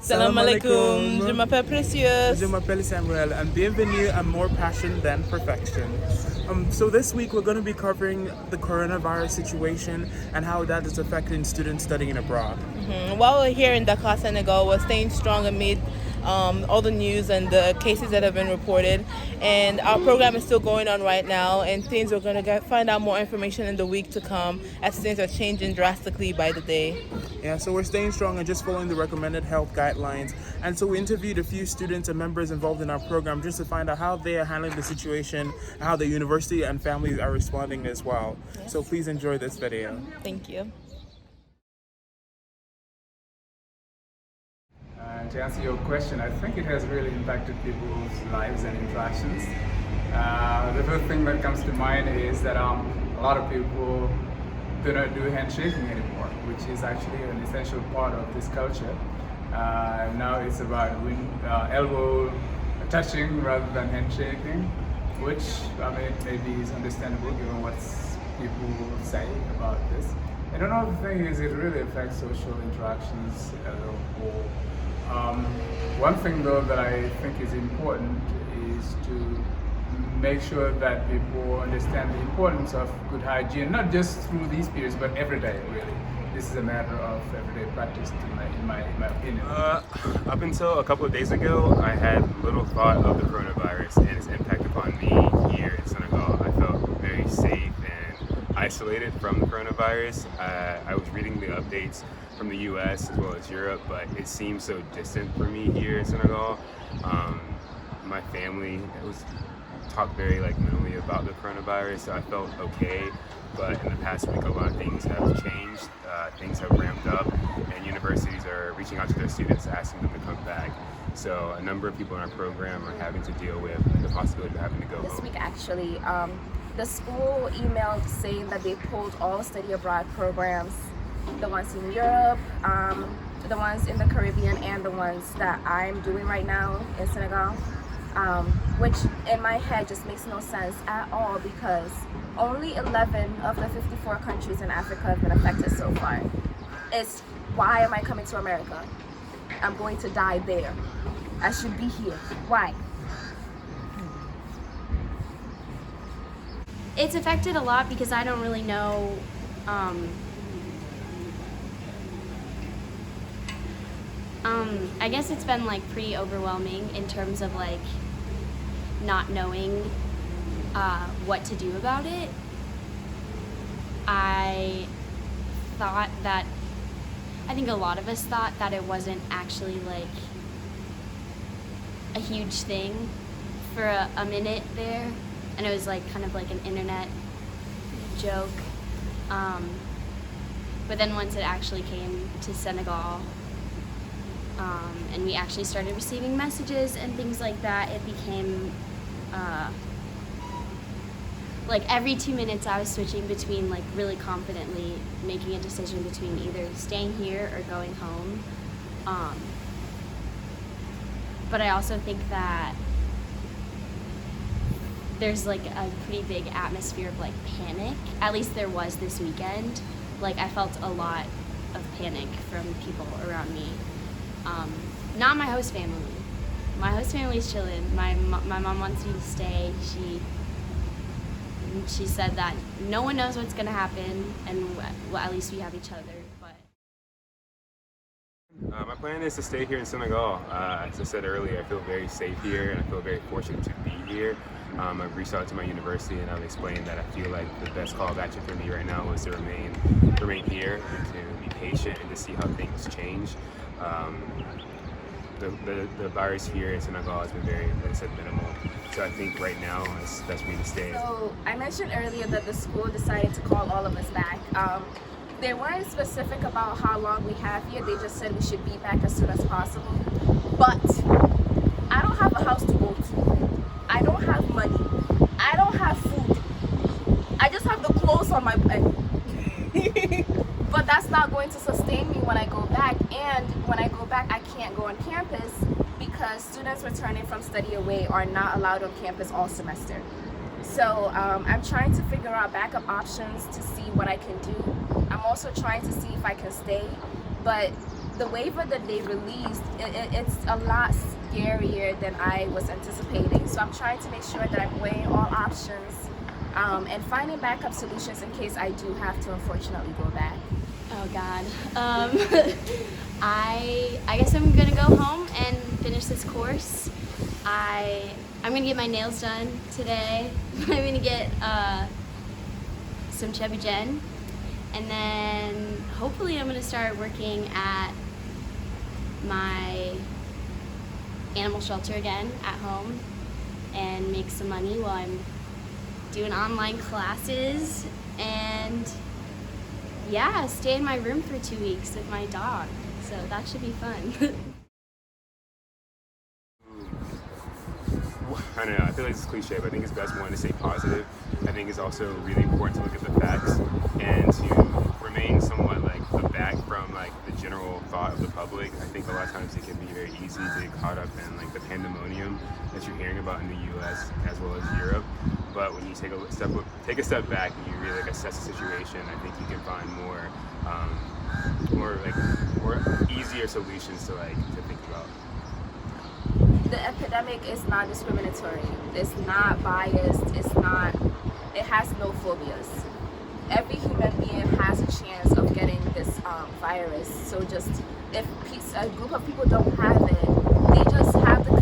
Salam alaikum, je m'appelle Précieuse. Je m'appelle Samuel, and bienvenue à More Passion Than Perfection. So this week we're going to be covering the coronavirus situation and how that is affecting students studying abroad. While we're here in Dakar, Senegal, we're staying strong amid all the news and the cases that have been reported. And our program is still going on right now, and things we're going to find out more information in the week to come as things are changing drastically by the day. Yeah, so we're staying strong and just following the recommended health guidelines. And so we interviewed a few students and members involved in our program just to find out how they are handling the situation and how the university and families are responding as well. Yes. So please enjoy this video. Thank you. To answer your question, I think it has really impacted people's lives and interactions. The first thing that comes to mind is that a lot of people do not do handshaking anymore, which is actually an essential part of this culture. Now it's about elbow touching rather than handshaking, which maybe is understandable given what people say about this. And another thing is it really affects social interactions as a whole. One thing though that I think is important is to make sure that people understand the importance of good hygiene, not just through these periods, but every day really. This is a matter of everyday practice in my opinion. Up until a couple of days ago, I had little thought of the coronavirus and its impact upon me here in Senegal. I felt very safe and isolated from the coronavirus. I was reading the updates from the US as well as Europe, but it seems so distant for me here in Senegal. My family was talked very minimally about the coronavirus, so I felt okay. But in the past week, a lot of things have changed. Things have ramped up, and universities are reaching out to their students, asking them to come back. So a number of people in our program are having to deal with the possibility of having to go this home. week actually. The school emailed saying that they pulled all study abroad programs, the ones in Europe, the ones in the Caribbean, and the ones that I'm doing right now in Senegal, which in my head just makes no sense at all because only 11 of the 54 countries in Africa have been affected so far. It's why am I coming to America? I'm going to die there. I should be here. Why? It's affected a lot because I don't really know I guess it's been pretty overwhelming in terms of not knowing what to do about it. I think a lot of us thought that it wasn't actually a huge thing for a minute there, and it was kind of an internet joke. But then once it actually came to Senegal, and we actually started receiving messages and things like that, it became every 2 minutes I was switching between really confidently making a decision between either staying here or going home. But I also think that there's a pretty big atmosphere of panic. At least there was this weekend. I felt a lot of panic from people around me. Not my host family. My host family's chilling. My mom wants me to stay. She said that no one knows what's gonna happen, and at least we have each other. But my plan is to stay here in Senegal. As I said earlier, I feel very safe here, and I feel very fortunate to be here. I've reached out to my university, and I've explained that I feel like the best call of action for me right now is to remain here and to be patient and to see how things change. The virus here in Senegal has been very, like I said, minimal. So I think right now it's best for me to stay. So I mentioned earlier that the school decided to call all of us back. They weren't specific about how long we have here. They just said we should be back as soon as possible. But I don't have a house to go to. I don't have money. I don't have food. I just have the clothes on my bed. But that's not going to sustain me when I go back. And when I go back, I can't go on campus because students returning from study away are not allowed on campus all semester. So I'm trying to figure out backup options to see what I can do. I'm also trying to see if I can stay, but the waiver that they released, it's a lot scarier than I was anticipating. So I'm trying to make sure that I'm weighing all options and finding backup solutions in case I do have to unfortunately go back. Oh God. I guess I'm gonna go home and finish this course. I'm gonna get my nails done today. I'm gonna get some Chevy Jen, and then hopefully I'm gonna start working at my animal shelter again at home and make some money while I'm doing online classes, and yeah, stay in my room for 2 weeks with my dog. So that should be fun. I don't know, I feel like it's cliche, but I think it's best one to stay positive. I think it's also really important to look at the facts and to remain somewhat like back from like the general thought of the public. I think a lot of times it can be very easy to get caught up in like the pandemonium that you're hearing about in the U.S. as well as Europe. But when you take a step back and you really like assess the situation, I think you can find more easier solutions to think about. The epidemic is not discriminatory. It's not biased. It has no phobias. Every human being has a chance of getting this virus. So just if a group of people don't have it, they just have the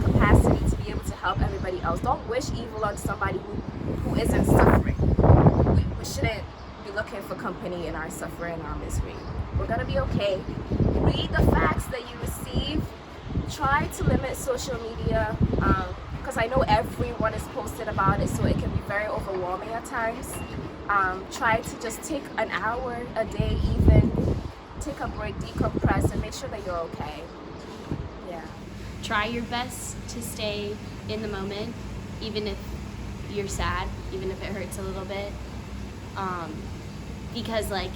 capacity to be able to help everybody else. Don't wish evil on somebody who isn't suffering. We shouldn't be looking for company in our suffering, our misery. We're gonna be okay. Read the facts that you receive. Try to limit social media, because I know everyone is posted about it, so it can be very overwhelming at times. Try to just take an hour a day, even take a break, decompress, and make sure that you're okay. Yeah. Try your best to stay in the moment, even if you're sad, even if it hurts a little bit, because like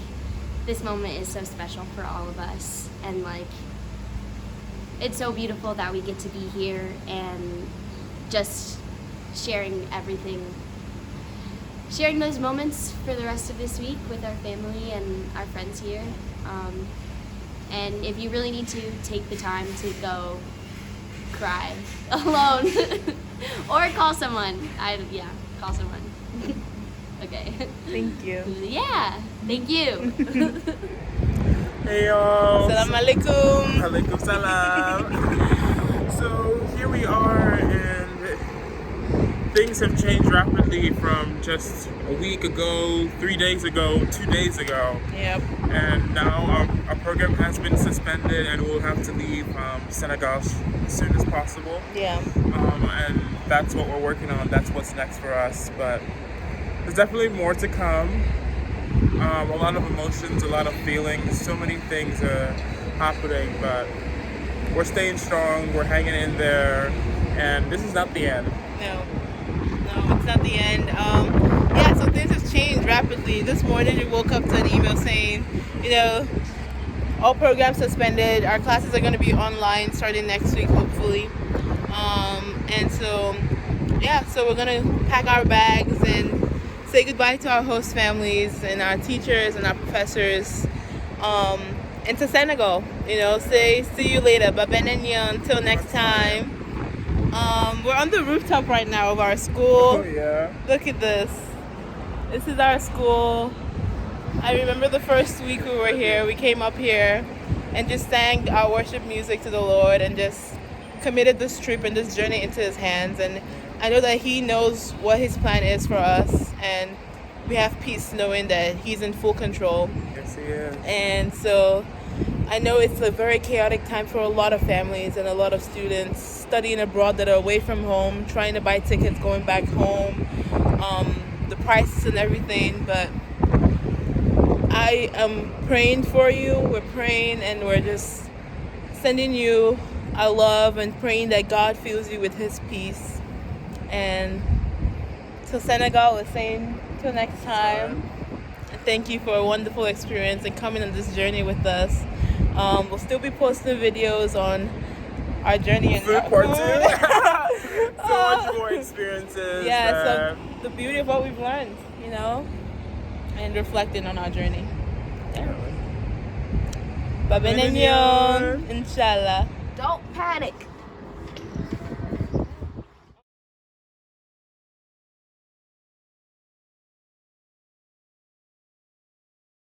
this moment is so special for all of us, and like it's so beautiful that we get to be here and just sharing everything, sharing those moments for the rest of this week with our family and our friends here. And if you really need to, take the time to go cry alone or call someone. Call someone. Okay. Thank you. Yeah, thank you. Hey y'all. Salam alaikum. Alaikum salam. So here we are, and things have changed rapidly from just a week ago, 3 days ago, 2 days ago. Yep. And now our program has been suspended, and we'll have to leave Senegal as soon as possible. Yeah. And that's what we're working on. That's what's next for us. But there's definitely more to come. A lot of emotions, a lot of feelings, so many things are happening, but we're staying strong, we're hanging in there, and this is not the end. No, it's not the end. So things have changed rapidly. This morning we woke up to an email saying, all programs suspended. Our classes are going to be online starting next week, hopefully. So we're going to pack our bags and say goodbye to our host families and our teachers and our professors, and to Senegal. Say see you later, benen, yoon, until next time. We're on the rooftop right now of our school. Oh yeah. Look at this. This is our school. I remember the first week we were here, we came up here and just sang our worship music to the Lord and just committed this trip and this journey into His hands. And I know that He knows what His plan is for us, and we have peace knowing that He's in full control. Yes, He is. And so I know it's a very chaotic time for a lot of families and a lot of students studying abroad that are away from home, trying to buy tickets, going back home, the prices and everything. But I am praying for you. We're praying, and we're just sending you our love and praying that God fills you with His peace. And to Senegal, we're saying till next time. Thank you for a wonderful experience and coming on this journey with us. We'll still be posting videos on our journey and Food part 2. So much more experiences. Yeah, so the beauty of what we've learned, and reflecting on our journey. Yeah. Benen yoon. Inshallah. Don't panic.